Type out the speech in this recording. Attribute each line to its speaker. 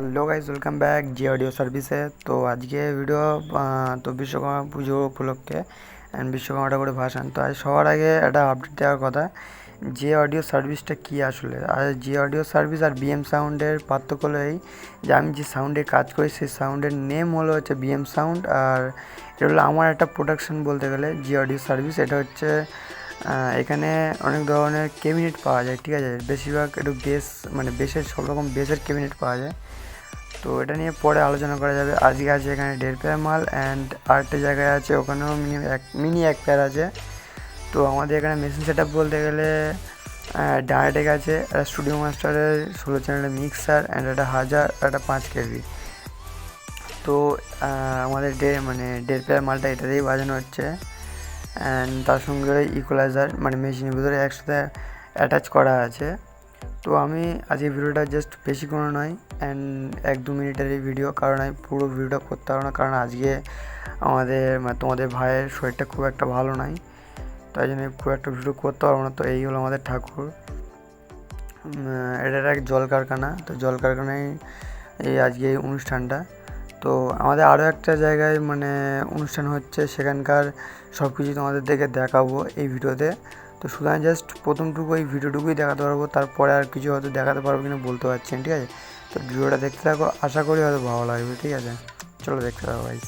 Speaker 1: Hello guys, welcome back জি audio সার্ভিসে। তো আজকে ভিডিও তো বিশ্বকর্মা পুজো উপলক্ষে অ্যান্ড বিশ্বকর্মা ঠাকুরের ভাসান। তো আজ সবার আগে একটা আপডেট দেওয়ার কথা, যে অডিও সার্ভিসটা কী আসলে। আর যে অডিও সার্ভিস আর বিএম সাউন্ডের পার্থক্য হলো এই যে আমি যে সাউন্ডে কাজ করি সেই সাউন্ডের নেম হলো হচ্ছে বিএম সাউন্ড, আর এটা হলো আমার একটা প্রোডাকশন বলতে গেলে জি অডিও সার্ভিস। এটা হচ্ছে এখানে অনেক ধরনের ক্যাবিনেট পাওয়া যায়, ঠিক আছে। বেশিরভাগ একটু বেস মানে বেসের সব রকম বেসের ক্যাবিনেট পাওয়া যায়। তো এটা নিয়ে পরে আলোচনা করা যাবে। আজকে আছে এখানে 1.5 পেয়ার মাল, অ্যান্ড আরেকটা জায়গায় আছে ওখানেও মিনি এক পেয়ার আছে। তো আমাদের এখানে মেশিন সেট আপ বলতে গেলে ডায়াটেক আছে, একটা স্টুডিও মাস্টারের 16 চ্যানেলের মিক্সার, অ্যান্ড একটা 1000 একটা 5 কেবি। তো আমাদের 1.5 পেয়ার মালটা এটাতেই বাজানো হচ্ছে, অ্যান্ড তার সঙ্গে ইকুয়ালাইজার মানে মেশিনের ভিতরে একসাথে অ্যাটাচ করা আছে। তো আমি আজকে ভিডিওটা জাস্ট বেশি কোনো নয়, অ্যান্ড 1-2 মিনিটেরই ভিডিও, কারণ আমি পুরো ভিডিওটা করতে পারবো না, কারণ আজকে আমাদের তোমাদের ভাইয়ের শরীরটা খুব একটা ভালো নয়, তাই জন্য খুব একটা ভিডিও করতে পারবো না। তো এই হলো আমাদের ঠাকুর। এটা এক জল কারখানা, তো জল কারখানায় এই আজকে এই অনুষ্ঠানটা। তো আমাদের আরও একটা জায়গায় অনুষ্ঠান হচ্ছে, সেখানকার সব কিছু তোমাদের দেখে দেখাবো এই ভিডিওতে। তো সুতরাং জাস্ট প্রথমটুকু এই ভিডিওটুকুই দেখাতে পারবো, তারপরে আর কিছু হয়তো দেখাতে পারবো কিনা বলতে পারছি না, ঠিক আছে। তো ভিডিওটা দেখতে থাকো, আশা করি হয়তো ভালো লাগবে, ঠিক আছে। চলো দেখতে থাকো গাইস।